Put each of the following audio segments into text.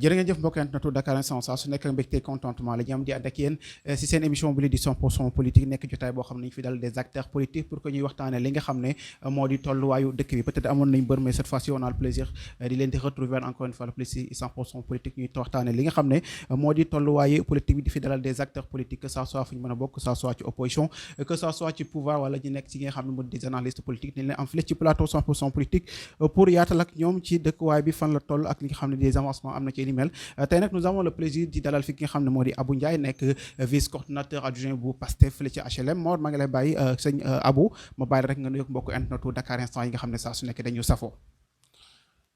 jërë ngeen jëf mbokk internetu Dakar Instant saa su nekk mbégte contentement la ñu am di ànd ak yéen si seen émission bi li di 100% politique nekk jotaay boo xam ne ñu fi dal des acteurs politiques pour que ñuy waxtaane li nga xam ne moo di tolluwaayu dëkk bi peut-être amoon nañ bër mais cette fois-ci on a le plaisir di leen di retrouver encore une fois le plaisir 100% politique ñuy waxtaane li nga xam ne moo di tolluwaayu politique bi di fi dalal des acteurs politiques que ça soit fu ñu mën a bokk que ça soit ci opposition que ça soit ci pouvoir wala ñu nekk ci nga xam ne moo di des analystes politiques dañ leen am fii ci plateau 100% politique pour yaatal ak ñoom ci dëkkuwaay bi fan la toll ak li nga xam ne des avancements am na ci li mel tey nag nous avons le plaisir di dalal fi ki nga xam ne moo di Abou Ndiaye nekk vice coordinateur adjoint bu Pastef fële ci HLM Mor maa ngi lay bàyyi sëñ Abou ma bàyyi rek nga nuyoog mbokku internetu Dakar Instant yi nga xam ne saa su nekk dañu safoo.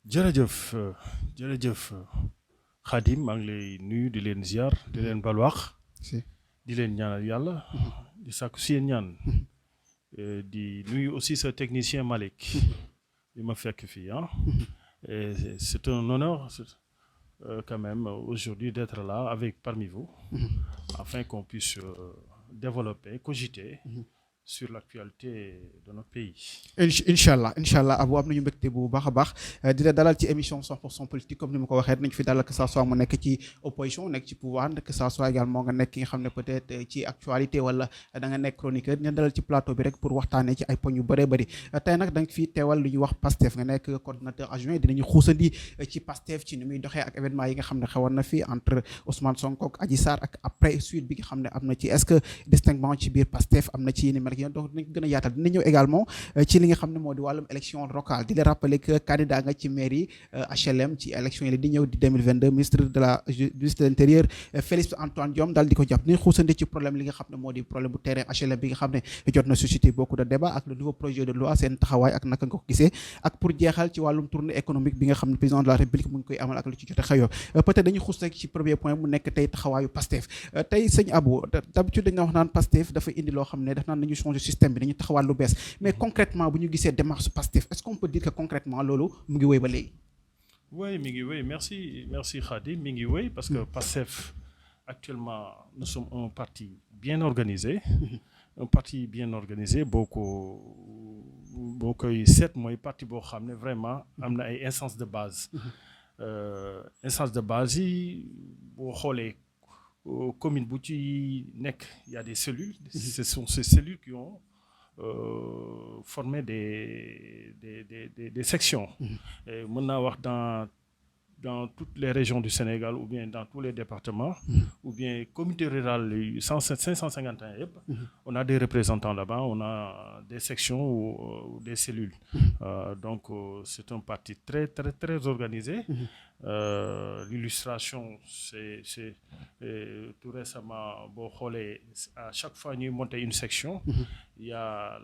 jërëjëf Khadim maa ngi lay nuyu di leen ziar di leen balwaax di leen ñaanal yàlla di sàkku si yéen ñaan di nuyu aussi sa technicien Malick bi ma fekk fii c'est un honneur quand même aujourd'hui d'être là avec parmi vous afin qu'on puisse développer, cogiter sur l'actualité de notre pays. Inch'Allah Abou am nañu mbégte bu baax a baax di la dalal ci émission 100% politique comme ni ma ko waxee dinañ fi dalal que ça soit mu nekk ci opposition nekk ci pouvoir que ça soit également nga nekk ki nga xam ne peut-être ci actualité wala da nga nekk chroniqueur dina dalal ci plateau bi rek pour waxtaanee ci ay poñ yu bëree bëri tey nag da nga fi teewal lu ñuy wax Pastef nga nekk coordinateur adjoint dinañu xuusandi ci Pastef ci ni muy doxee ak événement yi nga xam ne xewoon na fi entre Ousmane Sonko ak Adji Sarr ak après suite bi nga xam ne am na ci est-ce que distinctement ci biir Pastef am na ci ni mel donc dinañ gën a yaatal dina ñëw également ci li nga xam ne moo di wàllum élection locale di la rappeler que candidat nga ci mairie HLM ci élection yi di ñëw di 2022 ministre de l'intérieur Félix Antoine Diome daal di ko jàpp dinañ xuusandi ci problème li nga xam ne moo di problème bu terrain HLM bi nga xam ne jot na susciter beaucoup de débats ak le nouveau projet de loi seen taxawaay ak naka nga ko gisee ak pour jeexal ci wàllum tournée économique bi nga xam ne président de la République mu ngi koy amal ak lu ci jot a xëyoo peut-être dañuy xuus rek ci premier point mu nekk tey taxawaayu Pastef tey sëñ Abou d'habitude dañ wax naan Pastef dafa indi loo xam ne daf naan nañu changer système bi dañu taxawal lu bees mais concrètement bu ñu gisee démarche Pastef est-ce qu'on peut dire que concrètement loolu mu ngi wéy ba léegi. Oui mi ngi wéy merci Khadim mi ngi wéy parce que Pastef actuellement nous sommes un parti bien organisé boo koy seet mooy parti boo xam ne vraiment am na ay instances de base yi boo xoolee commune bu ci nekk y a des cellules ce sont ces cellules qui ont formé des sections mën naa wax dans toutes les régions du Sénégal ou bien dans tous les départements ou bien communauté rurale 551 yëpp on a des représentants là-bas on a des sections ou des cellules donc c'est un parti très très très organisé l'illustration c'est tout récemment boo xoolee à chaque fois ñuy monter une section il y a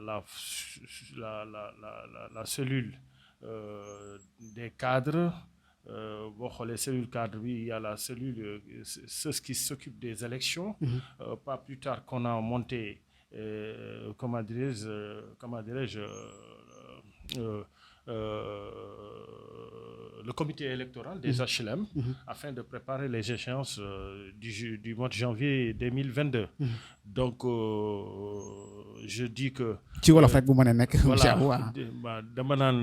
la cellule des cadres boo xoolee cellule cadre bi il y a la cellule ceux qui s'occupent des élections pas plus tard qu'on a monté comment dirais-je le comité électoral des HLM afin de préparer les échéances du mois de janvier 2022 donc je dis que ci wolof rek bu mën a nekk voilà dama naan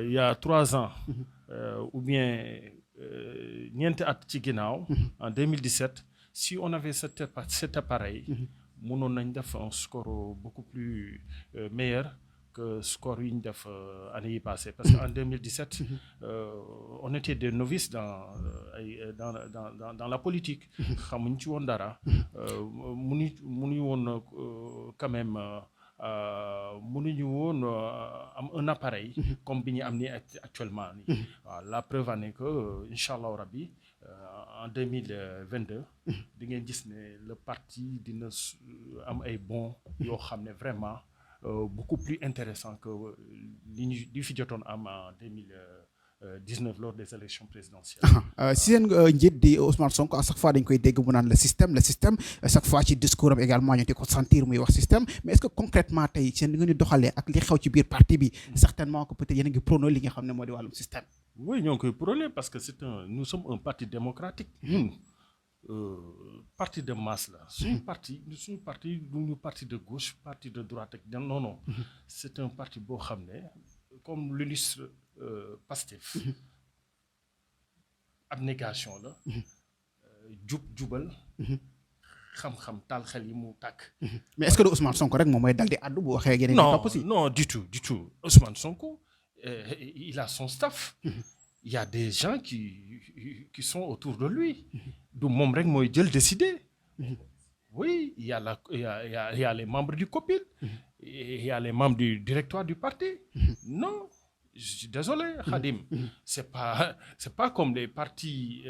il y a 3 ans ou bien ñeenti at ci ginnaaw en 2017 si on avait cet appareil mënoon nañ def un score beaucoup plus meilleur que score yi ñu def année yi passée parce que en 2017 on était des novices dans la politique xamuñ ci woon dara mënuñu woon quand même mënuñu woon am un appareil comme bi ñu am ni actuellement nii waaw la preuve en est que incha allahu rabbi en 2022 di ngeen gis ne le parti dina am ay bons yoo xam ne vraiment beaucoup plus intéressant que li fi jotoon am en 2019 lors des élections présidentielles. si seen njiit di Ousmane Sonko à chaque fois dañ koy dégg mu naan le système à chaque fois ci discours am également ñu di ko sentir muy wax système mais est-ce que concrètement tey seen li ngeen di doxalee ak li xew ci biir parti bi certainement que peut-être yéen a ngi prôné li nga xam ne moo di wàllum système. oui ñoo ngi koy prôné parce que nous sommes un parti démocratique. Parti de masse la suñu parti duñu parti de gauche parti de droite ak non c'est un parti boo xam ne comme l'illustre Pastef abnégation la jubal xam-xam taal xel yi mu tàkk. mais est-ce que Ousmane Sonko rek moom mooy dal di àddu bu waxee yeneen non topp si non du tout Ousmane Sonko il a son staff. Il y a des gens qui sont autour de lui. du moom rek mooy jël décider. Oui, il y a les membres du COPIL, il y a les membres du directoire du parti. Non, je suis désolé, Khadim. C'est pas comme les partis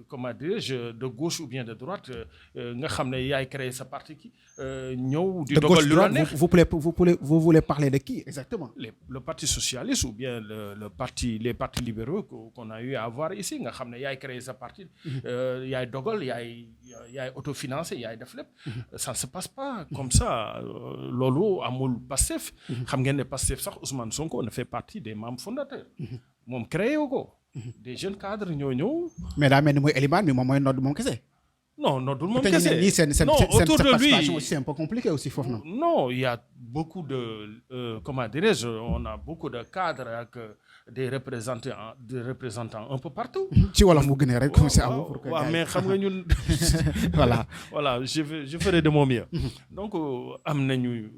comment dirais-je, de gauche ou bien de droite nga xam ne yaay créé sa parti ki ñëw di dogal lu la neex. Vous voulez parler de qui exactement? Le parti socialiste ou bien les partis libéraux qu'on a eu à avoir ici nga xam ne yaay créé sa parti yaay dogal yaay autofinancé yaay def lépp. Ça ne se passe pas comme ça. Loolu amul Pastef. Xam ngeen ne Pastef sax Ousmane Sonko ne fait partie des membres fondateurs. Moom créé wu ko. Des jeunes cadres ñoo ñëw. mais daa mel ni mooy Elimane mi moom mooy nodd moom kese. non noddul moom kese. non autour de lui c'est un peu compliqué aussi foofu noonu. non il y a beaucoup de comment dirais-je, on a beaucoup de cadres ak des représentants un peu partout. ci wolof mu gënee rek comme ça. waaw mais xam nga ñun. voilà je ferai de mon mieux. donc am nañu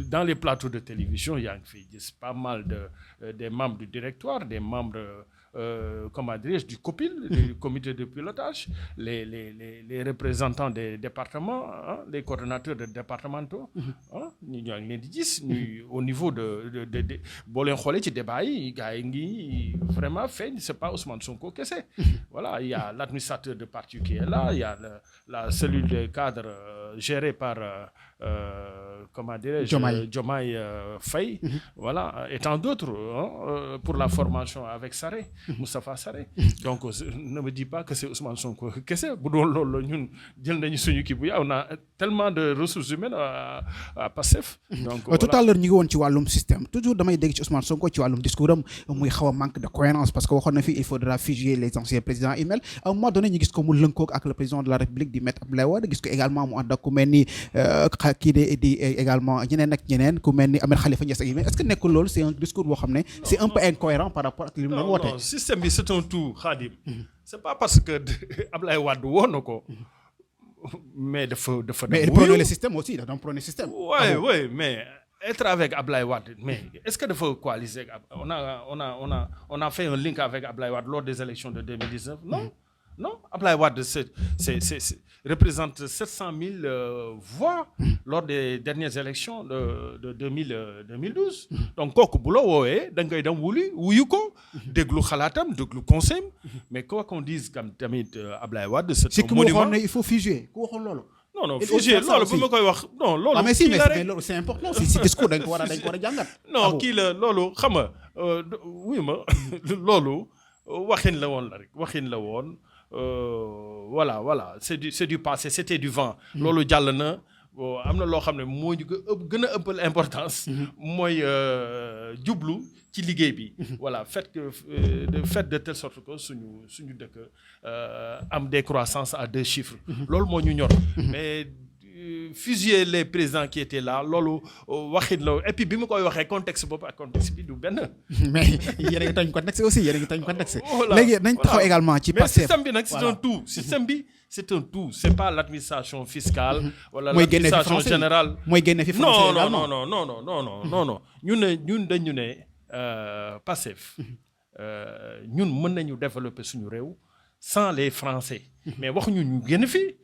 dans les plateaux de télévision yaa ngi fiy gis pas mal des membres du directoire, des membres comment dirais-je, du COPIL, du comité de pilotage, les représentants des départements, hein, les coordonnateurs des départementaux, ñu ñoo ngi leen di gis au niveau de boo leen xoolee ci débat yi gars yi ngi vraiment feeñ. C'est pas Ousmane Sonko kese. Voilà, il y a l'administrateur de parti qui est là, il y a la cellule de cadre gérée par comment dirais-je, Diomaye Faye, voilà, et tant d'autres pour la formation avec Sarré, Moustapha Sarré. Donc ne me dis pas que c'est Ousmane Sonko kese. Bu doon loolu ñun jël nañu suñu kii bu on a tellement de ressources humaines à Pastef. Donc tout à l'heure ñu ngi woon ci wàllum système toujours damay dégg ci Ousmane Sonko ci wàllum discours am muy xaw a manque de cohérence parce que waxoon na fi il faudra fusionner les anciens présidents email à un moment donné ñu gis ko mu lënkoog ak le président de la République di Maître Abdoulaye Wade, gis ko également mu ànd ak ku mel ni kii di également ñeneen ak ñeneen ku mel ni Ahmed Khalifa Niass ak est-ce que nekkul loolu c'est un discours boo xam ne c'est un peu incohérent par rapport ak li mu doon woote. non système bi c'est un tout, Khadim. C'est pas parce que Abdoulaye Wade woon na ko mais dafa mais il prône le système aussi dafa doon prône le système. oui mais être avec Abdoulaye Wade, mais est-ce que dafa coaliser on a fait un link avec Abdoulaye Wade lors des élections de 2019? Non, Abdoulaye Wade représente 700 000 voix lors des dernières élections de 2012. Donc kooku bu la woowee da ngay dem wuyu ko déglu xalaatam déglu conseil, mais quoi qu'on dise comme tamit Abdoulaye Wade c'est un monument. waxoon ne il faut fuser ku waxoon loolu. non fuser loolu bu ma koy wax non loolu. mais si mais loolu c'est important si discours dañ ko war a jàngat. non kii la loolu xam nga wuyu ma loolu waxin la woon. Voilà c'est du passé, c'était du vent. Loolu jàll na am na loo xam ne moo ñu gën a ëppal importance. mooy jublu ci liggéey bi. voilà fait de telle sorte que suñu dëkk am des croissances à 2 chiffres. loolu moo ñu ñor mais. Fusiller les présidents qui étaient là loolu waxit la et puis bi ma koy waxee contexte boobu ak contexte bi du benn. mais yéen a ngi tooñ contexte aussi léegi nañ taxaw également ci Pastef. mais système bi nag c'est un tout. système bi c'est un tout, c'est pas l'administration fiscale. wala l'administration générale. mooy génne fi français également. non ñun dañu ne Pastef ñun mën nañu développer suñu réew sans les Français. mais waxuñu ñu génn fii.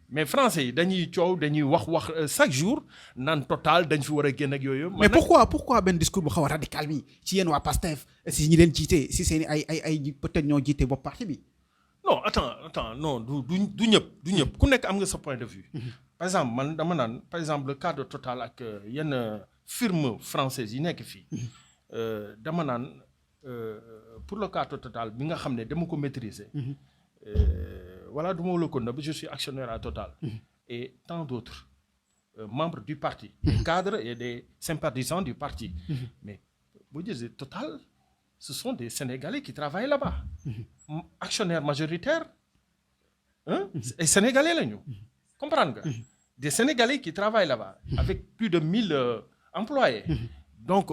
mais français yi dañuy coow dañuy wax chaque jour naan Total dañ fi war a génn ak yooyu. mais pourquoi benn discours bu xaw a radical bi ci yéen waa Pastef si ñi leen jiite si seen ay peut-être ñoo jiite bopp parti bi. non attends non du ñëpp ku nekk am nga sa point de vue. par exemple man dama naan par exemple le cas de Total ak yenn firme française yi nekk fii. dama naan pour le cas de Total bi nga xam ne dama ko maîtriser. Voilà, je suis actionnaire à Total. Et tant d'autres membres du parti, des cadres et des sympathisants du parti. Mais vous dites Total, ce sont des Sénégalais qui travaillent là-bas. Actionnaires majoritaires, et Sénégalais là nous. Comprendre? Des Sénégalais qui travaillent là-bas avec plus de 1000 employés. Donc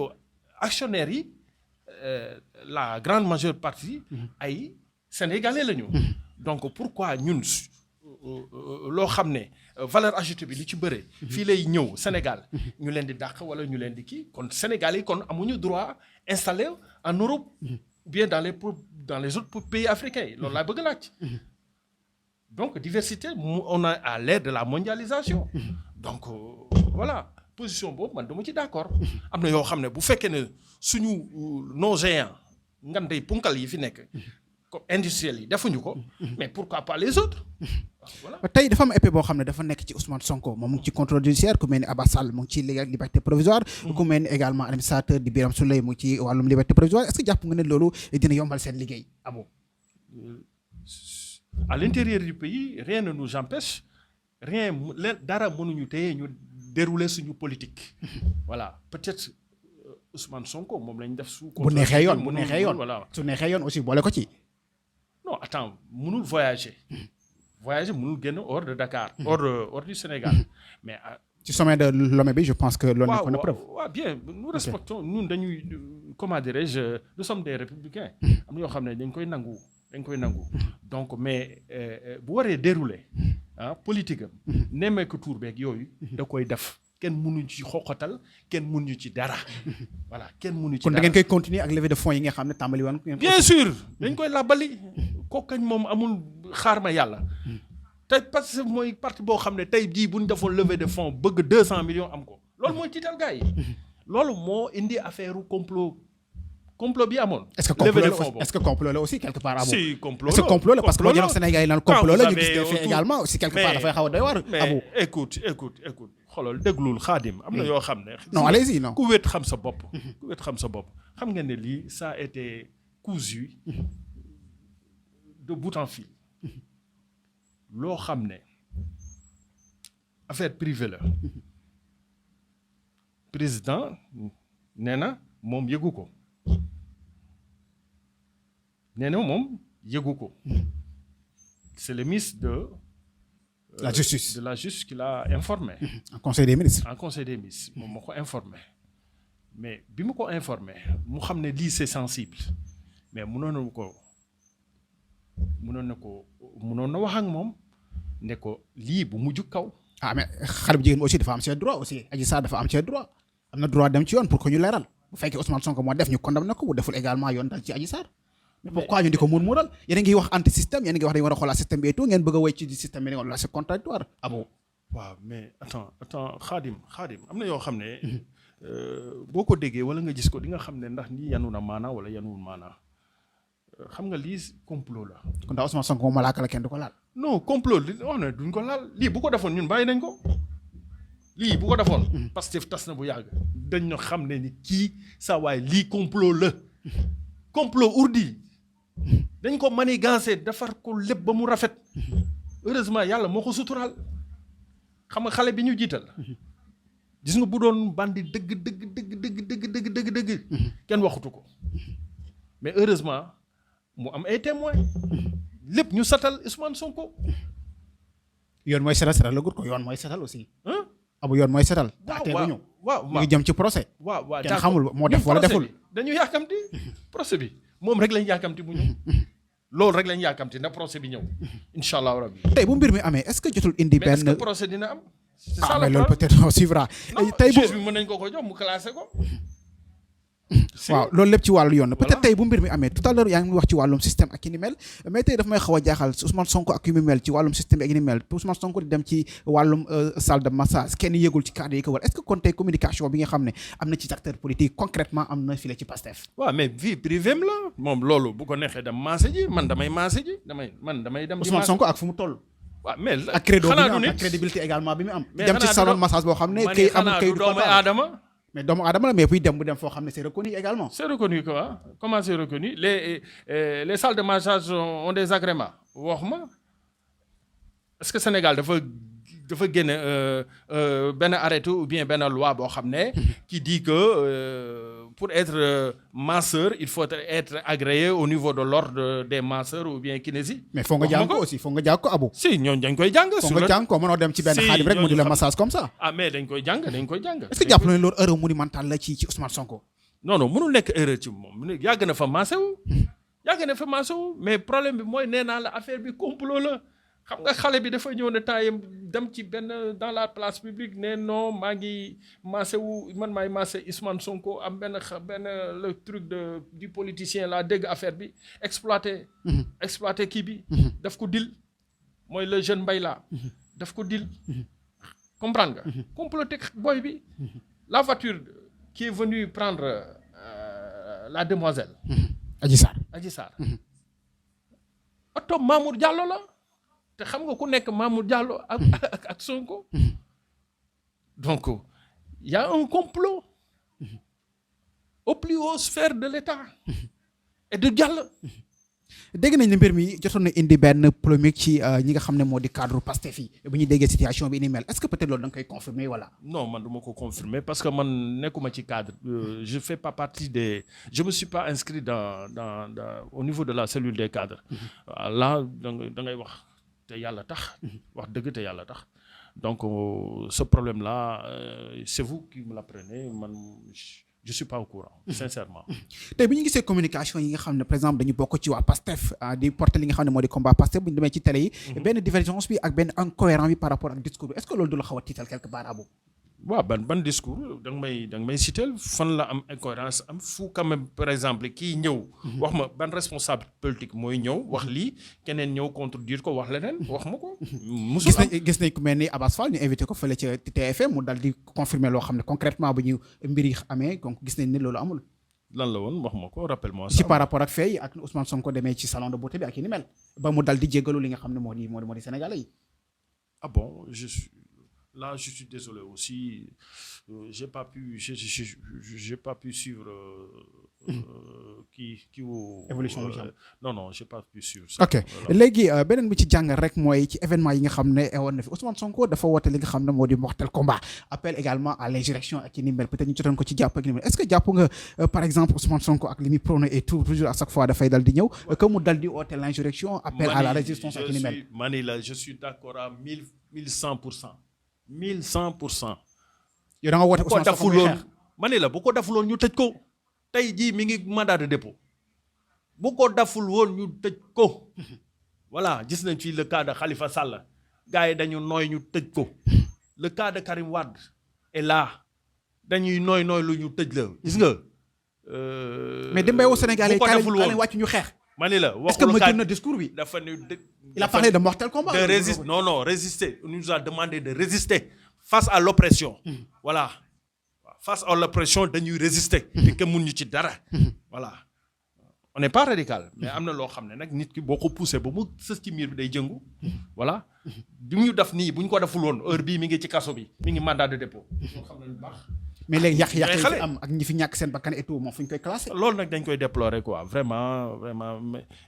actionnaires la grande majeure partie ay sénégalais lañu. Donc pourquoi ñun loo xam ne valeur ajoutée bi li ci bëre. fii lay ñëw Sénégal ñu leen di dàq wala ñu leen di kii kon Sénégalais yi kon amuñu droit installé en Europe. bien dans les autres pays africains yi loolu laa bëgg laaj. Donc diversité on a à l'ère de la mondialisation. Donc voilà position boobu man dama ci d'accord. am na yoo xam ne bu fekkee ne suñu nos géants ngandey punkal yi fi nekk. industriels yi defuñu ko. mais pourquoi pas les autres. voilà tey dafa am épée boo xam ne dafa nekk ci Ousmane Sonko moom mu ngi ci contrôle judiciaire ku mel ni Abbas Sall mu ngi ci liberté provisoire. ku mel ni également administrateur di Birame Souleye mu ngi ci wàllum liberté provisoire est-ce que jàpp nga ne loolu dina yombal seen liggéey Abou. à l'intérieur du pays rien ne nous empêche dara mënuñu téye ñu dérouler suñu politique. voilà peut-être Ousmane Sonko moom lañ def sous. bu neexee yoon voilà su neexee yoon aussi boole ko ci. non attends mënul voyager mënul génn hors de Dakar. hors du Sénégal mais. ci sommet de Lomé bi je pense que loolu nekkoon na preuve. waaw bien nous respectons ñun dañuy comment dirais-je nous sommes des républicains. am na yoo xam ne dañ koy nangu. donc mais bu waree dérouler politique am. nemmeeku tour beeg yooyu. da koy def kenn mënuñu ci xoqatal kenn mënuñu ci dara. voilà kenn mënuñu ci dara kon da ngeen koy continuer ak levée de fonds yi nga xam ne tàmbali woon. bien sûr dañ koy làbbali kooku kañ moom amul xaar ma yàlla. te parce que mooy parti boo xam ne tey jii bu ñu defoon levée de fonds bëgg 200 millions am ko loolu mooy tiital gars yi. loolu moo indi affaire complot bi amoon. est-ce que complot la aussi quelque part. si complot est-ce que complot la parce que boo jëloon Sénégal yi naan complot la ñu gis des faits également aussi quelque part dafay xaw a doy waar. mais écoute xoolal déglul Khadim am na yoo xam ne. non allez-y non ku wét xam sa bopp. xam nga ne lii ça a été cousu de bout en fil. loo xam ne affaire privée la président nee na moom yëgu ko. C'est le ministre de la justice qui l'a informé. En conseil des ministres. moom moo ko informé mais bi mu ko informé mu xam ne lii c'est sensible mais mënoon na wax ak moom ne ko lii bu mujj kaw. mais xale bu jigéen aussi dafa am ses droits aussi Adji Sarr dafa am ses droits am na droit dem ci yoon pour que ñu leeral. bu fekkee Ousmane Sonko moo def ñu condamné ko bu deful également yoon dal ci Adji Sarr mais pourquoi ñu di ko muur-muural yéen a ngi wax anti système yéen a ngi wax dañu war a xoolaat système bi et tout ngeen bëgg a wéy ci système bi ne woon c'est contradictoire abo waaw mais attends Khadim am na yoo xam ne boo ko déggee wala nga gis ko di nga xam ne ndax nii yanu na maanaa wala yanuwul maanaa xam nga lii complot la. kon daa Ousmane Sonko moom malaaka la kenn du ko laal. non complot li wax ne duñ ko laal lii bu ko defoon ñun bàyyi nañ ko. lii bu ko defoon. Pastef tas na bu yàgg. dañ na xam ne ni kii saa waaye lii complot la. complot ourdi. dañ ko manigancé defar ko lépp ba mu rafet. heureusement yàlla moo ko suturaal. xam nga xale bi ñu jiital. gis nga bu doon bandi dëgg. kenn waxutu ko. mais heureusement mu am ay témoins. lépp ñu satal Ousmane Sonko. yoon mooy setal la gut ko yoon mooy setal aussi. abu yoon mooy setal. waaw ñu ngi jëm ci procès. waaw kenn xamul moo def wala deful. dañu yàkkamti procès bi moom rek lañ yàkkamti bu ñëw. loolu rek lañ yàkkamti na procès bi ñëw. incha allah rabbi. tey bu mbir mi amee est-ce que jotul indi benn. mais est-ce que procès dina am. c'est ça mais loolu peut-être on suivra. tey juge bi mën nañ ko jox mu classé ko. waaw loolu lépp ci wàllu yoon peut-être tey bu mbir mi amee tout à l'heure yaa ngi wax ci wàllum système ak ki ni mel mais tey daf may xaw a jaaxal Ousmane Sonko ak yu mu mel ci wàllum système ak ki ni mel Ousmane Sonko di dem ci wàllum salle de massage kenn yëgul ci cadre yi ko war est-ce que kon tey communication bi nga xam ne am na ci acteur politique concrètement am na file ci Pastef. waaw mais vie privée la moom loolu bu ko neexee dem massé ji man damay massé ji damay dem. Ousmane Sonko ak fu mu toll. waaw mais ak crédibilité également bi mu am. dem ci salon massage boo xam ne kay amul kay du doomu aadama. mais doomu aadama la mais buy dem bu dem foo xam ne c'est reconnu également. c'est reconnu quoi comment c'est reconnu les salles de massage ont des agréments waxuma est-ce que Sénégal dafa génne benn arrêté ou bien benn loi boo xam ne qui dit que pour être masseur il faut être agréé au niveau de l'ordre des masseurs ou bien kinési. mais foog nga jàng ko aussi foog nga jàng ko Abou. si ñooñu dañ koy jàng. foog nga jàng ko mënoo dem ci benn xaadim rek mu di la massage comme ça. mais dañ koy jàng. est-ce que jàpp na ne loolu erreur monumentale la ci Ousmane Sonko. non mënul nekk erreur ci moom yàgg na fa maase wu mais problème bi mooy nee naa la affaire bi complot la xam nga xale bi dafa ñëw ne temps yii dem ci benn dans la place publique ne non maa ngi maase wu man maay maase Ousmane Sonko am benn le truc du politicien la dégg affaire bi exploité kii bi daf ko dil mooy le jeune mbay la daf ko dil comprendre nga comploté boy bi la voiture qui est venue prendre la demoiselle Adji Sarr oto Mamour Diallo la te xam nga ku nekk Mamour Diallo ak Sonko donc il y a un complot au plus haut sphère de l'État et de Diallo. dégg nañ ne mbir mi jotoon na indi benn polémique ci ñi nga xam ne moo di cadre Pastef yi bu ñu déggee situation bi ni mel est-ce que peut-être loolu da nga koy confirmer wala. non man du ma ko confirmer parce que man nekkuma ci cadre je fais pas partie des je me suis pas inscrit dans au niveau de la cellule des cadres. là da ngay wax te yàlla tax. wax dëgg te yàlla tax donc ce problème là c'est vous qui me l'apprenez man. Je suis pas au courant sincèrement. tey bi ñu gisee communication yi nga xam ne par exemple dañu bokk ci waa Pastef di porter li nga xam ne moo di combat Pastef bu ñu demee ci télé yi. benn divergence bi ak benn incohérence bi par rapport ak discours bi est-ce que loolu du la xaw a tiital quelque part boobu. waaw ban discours da nga may citer fan la am incohérence am fu quand même par exemple kii ñëw. wax ma ban responsable politique mooy ñëw wax lii keneen ñëw contredire ko wax leneen wax ma ko. gis nañ ku mel ni Abass Fall ñu invité ko fële ca TFM mu dal di confirmer loo xam ne concrètement bu ñu mbir yi amee donc gis nañ ne loolu amul. lan la woon wax ma ko rappelle-moi ça. ci par rapport ak fay ak Ousmane Sonko demee ci salon de beauté bi ak yi ni mel ba mu dal di jéggalu li nga xam ne moo di Sénégalais yi. ah bon Là, je suis désolé aussi. J'ai pas pu suivre évolution non, j'ai pas pu suivre ça. Ok léegi beneen bi ci jàngal rek mooy ci événement yi nga xam ne woon na fi Ousmane Sonko dafa woote li nga xam ne moo di mortel combat appel également à l'insurrection ak ni mel peut-être ñu jotoon ko ci jàpp ak ni mel est-ce que jàpp nga par exemple Ousmane Sonko ak li muy prôné et toujours à chaque fois dafay dal di ñëw que mu dal di woote l'insurrection appel à la résistance ak ni mel. mani la je suis d'accord à 1100%. 1100%. yow da nga woote Ousmane Sonko muy xeex ma ne la bu ko deful woon ñu tëj ko tey jii mi ngi mandat de dépôt bu ko deful woon ñu tëj ko voilà gis nañ fii le cas de Khalifa Sall gars yi dañu nooy ñu tëj ko le cas de Karim Wade est là dañuy nooy lu ñu tëj la gis nga. mais dem bay woo Sénégalais yi kaale wàcc ñu xeex. ma ne la est-ce que ma jël na discours bi. dafa ne il a parlé de mortel combat. de résister non résister on nous a demandé de résister face à l'oppression. Voilà face à l'oppression dañuy résister. te que mun ñu ci dara. Voilà on n'est pas radical mais am na loo xam ne nag nit ki boo ko poussé ba mu sës ci miir bi day jëngu. Voilà du ñu def nii bu ñu ko deful woon heure bii mi ngi ci kaso bi mi ngi mandat de dépôt. ñoo xam ne lu baax. mais léegi yàq yi fi am ak ñi fi ñàkk seen bakkan et tout moom fu ñu koy classé. loolu nag dañ koy déplorer quoi vraiment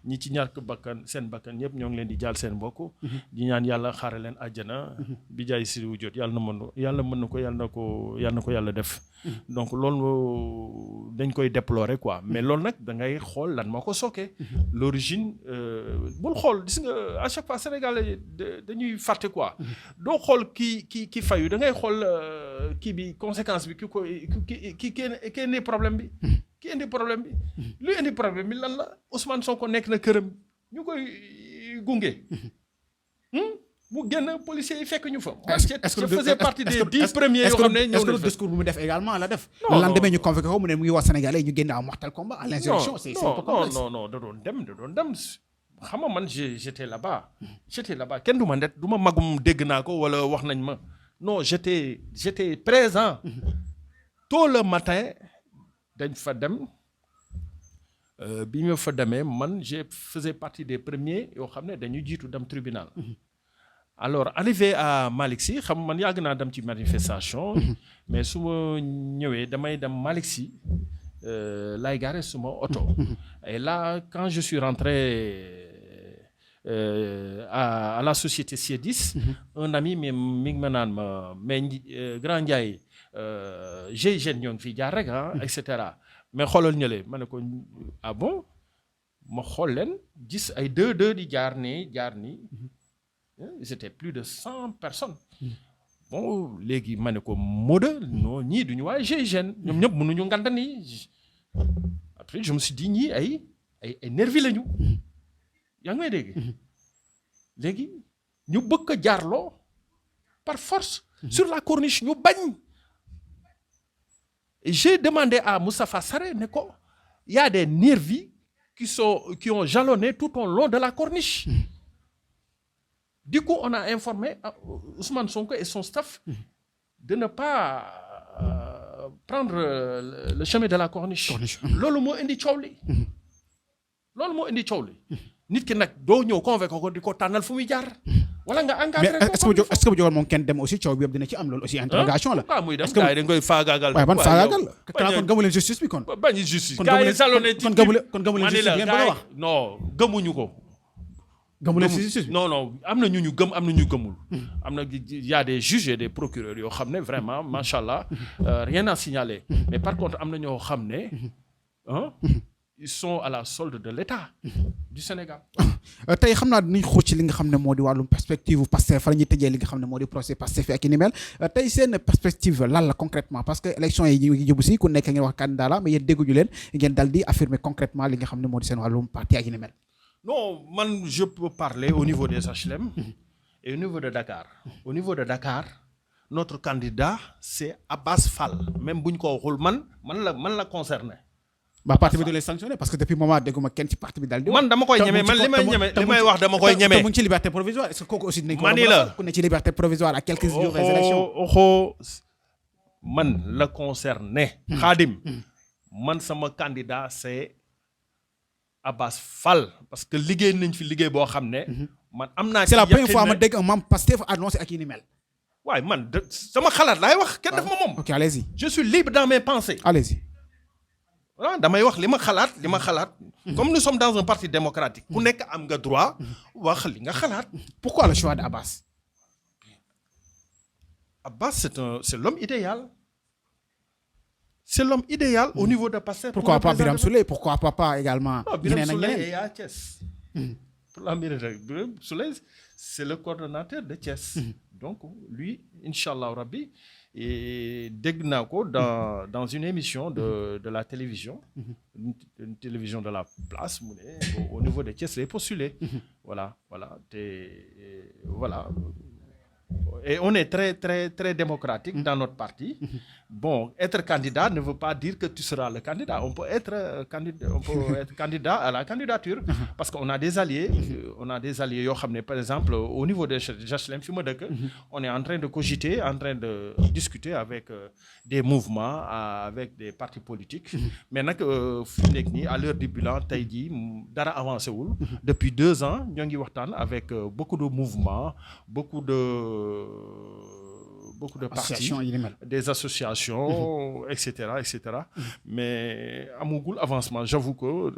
ñi ci ñàkk bakkan seen bakkan ñëpp ñoo ngi leen di jaal seen mbokk. di ñaan yàlla xaare leen àjjana. bi jaay si wu jot yàlla mën na ko yàlla def. donc loolu dañ koy déplorer quoi mais loolu nag da ngay xool lan moo ko sookee. l'origine bul xool gis nga à chaque fois Sénégalais dañuy fàtte quoi. doo xool ki fayu da ngay xool kii bi conséquence bi. ki indi problème bi. ki indi problème bi. lu indi problème bi lan la Ousmane Sonko nekk na këram ñu koy gunge. mu génn policiers yi fekk ñu fa. est-ce que je faisais partie des 10 premiers yoo xam ne ñëw na fa. est-ce que discours bu mu def également la def. non lan demee ñu convoqué ko mu ne mu ngi wax Sénégalais ñu génn à mortel combat à l'insurrection. c'est un peu complexe. non da doon dem xam nga man j'étais là-bas. kenn du ma net du ma magum dégg naa ko wala wax nañ ma. Non, j'étais présent. Tôt le matin, dañ fa dem bi ñu fa demee man je faisais partie des premiers yoo xam ne dañu jiitu dem tribunal. Alors arrivé à Malick Sy xam man yàgg naa dem ci manifestation. mais su ma ñëwee damay dem Malick Sy lay garé suma oto. Et là quand je suis rentré à la société Siedis, un ami mi ngi ma naan ma mais Grand Ndiaye GIGN ñoo ngi fii jaar rek et cetera mais xoolal ñële ma ne ko ah bon ma xool leen gis ay deux di jaar nii c'était plus de 100 personnes. Bon léegi ma ne ko Moda non ñii duñu waaye GIGN ñoom ñëpp mënuñu nganda nii après je me suis dit ñii ay nervi lañu yaa ngi may dégg léegi ñu bëgg a jaarloo par force sur la corniche ñu bañ. Et j'ai demandé à Moustapha Sarré ne ko y a des nervis qui ont jalonné tout au long de la corniche. Du coup on a informé Ousmane Sonko et son staff de ne pas prendre le chemin de la corniche. loolu moo indi coow li. nit ki nag doo ñëw convaincre ko di ko tànnal fu muy jaar. wala nga engagé mais est-ce que bu jógoon moom kenn dem aussi coow bi yëpp dina ci am loolu aussi interrogation la. waaw muy dem gars yi dañ koy faagaagal. waaye ban faagaagal la kon gëmu leen justice bi kon. bañ justice gars yi salonné ci kon gëmu leen justice bi ngeen bëgg a wax. non gëmuñu ko. gëmu leen justice bi non am na ñu gëm am na ñu gëmul. am na y a des juges et des procureurs yoo xam ne vraiment macha allah rien à signaler. mais par contre am na ñoo xam ne ils sont à la solde de l'État du Sénégal. tey xam naa dinañ xuus ci li nga xam ne moo di wàllum perspective Pastef fa la ñuy tëjee li nga xam ne moo di procès Pastef ak i ni mel tey seen perspective lan la concrètement parce que élection yi ñu ngi jub si ku nekk ngeen wax candidat la mais yéen dégguñu leen ngeen dal di affirmer concrètement li nga xam ne moo di seen wàllum parti ak i ni mel. non man je peux parler au niveau des HLM et au niveau de Dakar. Au niveau de Dakar notre candidat c'est Abass Fall même bu ñu ko waxul man la concerné. ba parti bi du lay sanctionné parce que depuis moment dégguma kenn ci parti bi daal di. man dama koy ñeme man li may wax dama koy ñeme. te mu ngi ci liberté provisoire est-ce que kooku aussi dinañ ko. mani la ku ne ci liberté provisoire à quelques jours des élections. man la concerné. Khadim man sama candidat c'est Abass Fall parce que liggéey nañ fi liggéey boo xam ne. man am naa ci c'est la première fois ma dégg un membre Pastef annoncé ak yi ni mel. waaye man sama xalaat laay wax kenn def ma moom. ok allez-y. je suis libre dans mes pensées. allez-y. voilà damay wax li ma xalaat. comme nous sommes dans un parti démocratique. ku nekk am nga droit wax li nga xalaat. pourquoi le choix de Abass. Abass c'est l'homme idéal. C'est l'homme idéal au niveau de Pastef. Pourquoi pas Birame Souleye? Pourquoi pas également. Birame Souleye est à Thiès. Pour la mairie Birame Souleye c'est le coordonnateur de Thiès. Donc lui inch'Allah Rabbi. Et dégg naa ko dans une émission de la télévision. Une télévision de la place mu ne au niveau de Thiès lay postulé. voilà et on est très très très démocratique dans notre parti. Bon, être candidat ne veut pas dire que tu seras le candidat. On peut être candidat à la candidature parce qu'on a des alliés. yoo xam ne par exemple au niveau des HLM fi ma dëkk. On est en train de cogiter, en train de discuter avec des mouvements, avec des partis politiques. Mais nag fi mu nekk nii à l'heure du bilan tey jii dara avancé wul. Depuis 2 ans ñoo ngi waxtaan avec beaucoup de mouvements, beaucoup de partis, des associations, etc. Mais amugul avancement, j'avoue que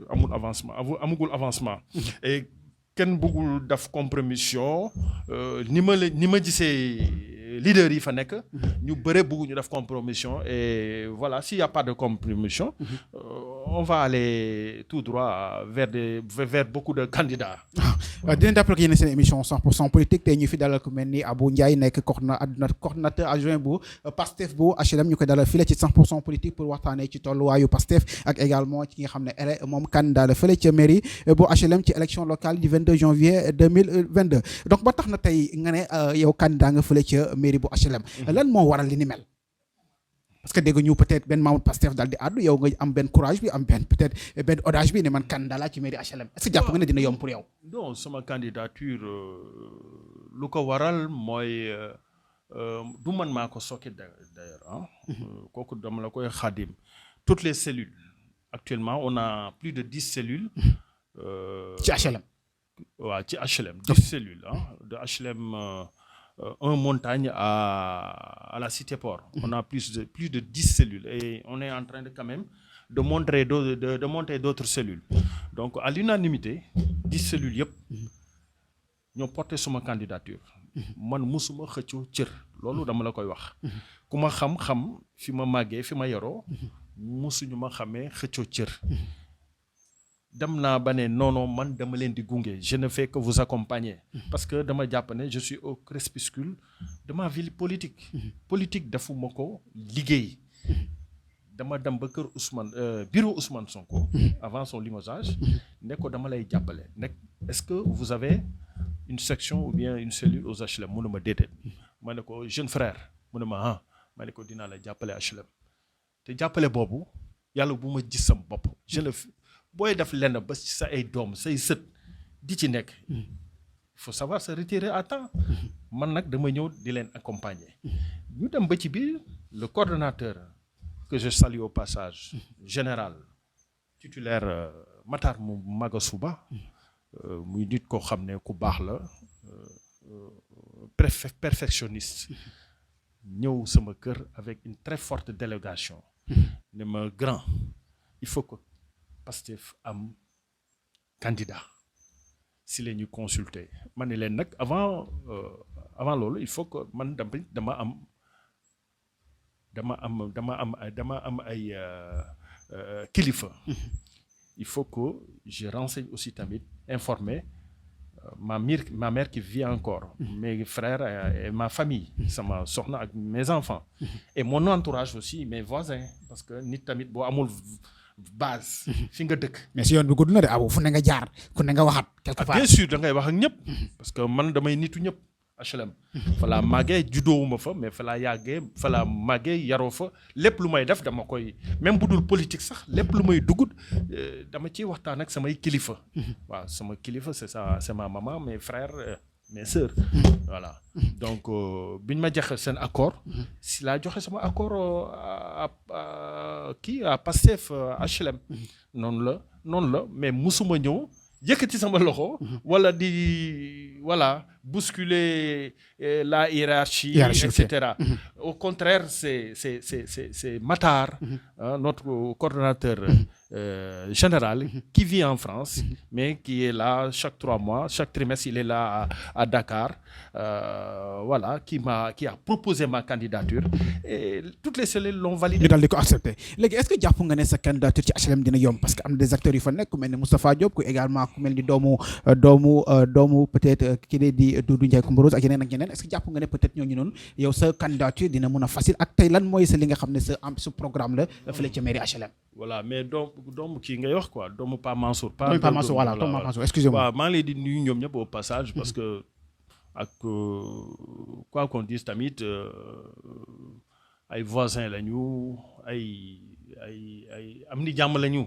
amugul avancement. Et kenn bëggul def compromission ni ma gisee leader yi fa nekk ñu bëre bëgguñu def compromission et voilà s'il y a pas de compromission on va aller tout droit vers beaucoup de candidats. dinañ jàppale ko yéen seen émission 100% politique tey ñu fi dalal ku mel ni Abou Ndiaye nekk coordonnateur adjoint bu Pastef bu HLM ñu koy dalal fii la ci 100% politique pour waxtaanee ci tolluwaayu Pastef ak également ci nga xam ne moom candidat la fële ca mairie bu HLM ci élection locale du 22 janvier 2022 donc ba tax na tey nga ne yow candidat nga fële ca mairie bu HLM. lan moo waral li ni mel. parce que dégg ñu peut-être benn membre Pastef daal di àddu yow nga am benn courage bi am benn peut-être benn audace bi ne man candidat laa ci mairie HLM est-ce que jàpp nga ne dina yomb pour yow. non sama candidature lu ko waral mooy du man maa ko sooke d'ailleurs kooku dama la koy xaadim toutes les cellules actuellement on a plus de 10 cellules. ci HLM. waaw ci HLM 10 cellules de HLM. Un montagne à la Cité Port. On a plus de 10 cellules et on est en train de quand même de monter d'autres cellules. Donc à l'unanimité 10 cellules yëpp ñoo porté sama candidature. Man musuma xëccoo cër loolu dama la koy wax. ku ma xam fi ma màggee fi ma yoroo musuñu ma xamee xëccoo cër. dem naa ba ne non man dama leen di gunge je ne fais que vous accompagner parce que dama jàpp ne je suis au crépuscule de ma vie politique. Politique defuma ko liggéey dama dem ba kër Ousmane bureau Ousmane Sonko avant son limogeage ne ko dama lay jàppale nekk est-ce que vous avez une section ou bien une cellule aux HLM mu ne ma déedéet ma ne ko jeune frère mu ne ma ah ma ne ko dinaa la jàppale HLM te jàppale boobu yàlla bu ma gis sam bopp je le booy def lenn ba ci sa ay doom say sët di ci nekk il faut savoir se retirer à temps man nag dama ñëw di leen accompagner ñu dem ba ci biir le coordonnateur que je salue au passage général titulaire Matar mu Magasuba muy nit koo xam ne ku baax la perfectionniste ñëw sama kër avec une très forte délégation ne ma grand il faut que Pastef am candidat si la ñu consulter ma ne leen nag avant loolu il faut que man dama am ay kilifa il faut que je renseigne aussi tamit informer ma mère qui vit encore mes frères et ma famille sama soxna ak mes enfants et mon entourage aussi mes voisins parce que nit tamit boo amul base fi nga dëkk. mais si yoon bi gudd na de abo fu ne nga jaar ku ne nga waxat quelque part. bien sûr da ngay wax ak ñëpp parce que man damay nitu ñëpp HLM. fa laa màggee juddoowuma fa mais fa laa yàggee fa laa màggee yaroo fa lépp lu may def dama koy même bu dul politique sax lépp lu may dugg dama ciy waxtaan ak samay kilifa. waaw sama kilifa c'est ma maman mes frères mes sœurs. voilà donc biñ ma joxe seen accord. si laa joxe sama accord à Pastef HLM. noonu la mais musuma ñëw. yëkkati sama loxo wala di voilà bousculer la hiérarchie etc. Au contraire c'est Matar notre coordonnateur général qui vit en France mais qui est là chaque 3 mois chaque trimestre il est là à Dakar voilà qui a proposé ma candidature et toutes les cellules l'ont validé. ñu daal di ko accepté léegi est-ce que jàpp nga ne sa candidature ci HLM dina yomb parce que am na des acteurs yu fa nekk ku mel ni Moustapha Diop ku également ku mel ni doomu peut-être kii di Doudou Ndiaye Coumba Rose ak yeneen ak yeneen est-ce que jàpp nga ne peut-être ñooñu noonu yow sa candidature dina mën a facile ak tey lan mooy sa li nga xam ne sa programme la fële ca mairie HLM. voilà mais doomu kii ngay wax quoi doomu Pa Mansour. doomu Pa Mansour voilà doomu Pa Mansour excusez-moi. waaw maa ngi lay di nuyu ñoom ñëpp au passage parce que ak quoi qu'on dise tamit ay voisins lañu ay am ni jàmm lañu.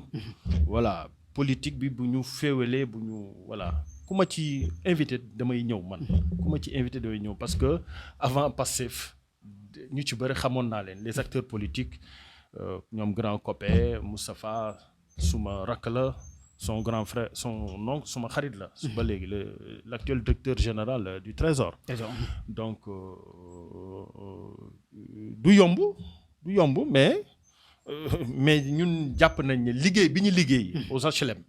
voilà politique bi bu ñu féewalee bu ñu voilà ku ma ci invité damay ñëw man ku ma ci invité damay ñëw parce que avant Pastef ñu ci bëri xamoon naa leen les acteurs politiques ñoom grand copain Moustapha suma rakk la son grand frère son oncle suma xarit la su ba léegi l'actuel directeur général du Trésor. Donc du yomb mais ñun jàpp nañ ne liggéey bi ñu liggéey aux HLM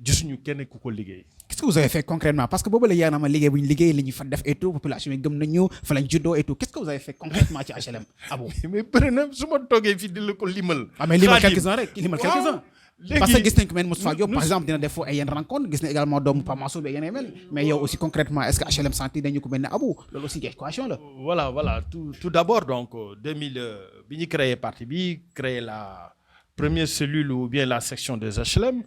gisuñu kenn ku ko liggéey. Qu'est-ce que vous avez fait concrètement parce que boobu la yaa na ma liggéey bu ñu liggéey li ñu fa def et tout population yi gëm nañu fa lañ juddoo et tout qu'est-ce que vous avez fait concrètement ci HLM Abou. mais bëri na su ma toogee fii di la ko limal. mais limal quelques-uns rek limal quelques-uns. léegi parce que gis nañ ko mel Moustapha Diop par exemple dina def foofu ay yenn rencontre gis nañ également doomu Pa Mansour bi yeneen mel mais yow aussi concrètement est-ce que HLM senti nañu ko mel ne Abou loolu aussi équation la. voilà tout d'abord donc 2000 bi ñu créé parti bi créé la première cellule ou bien la section des HLM.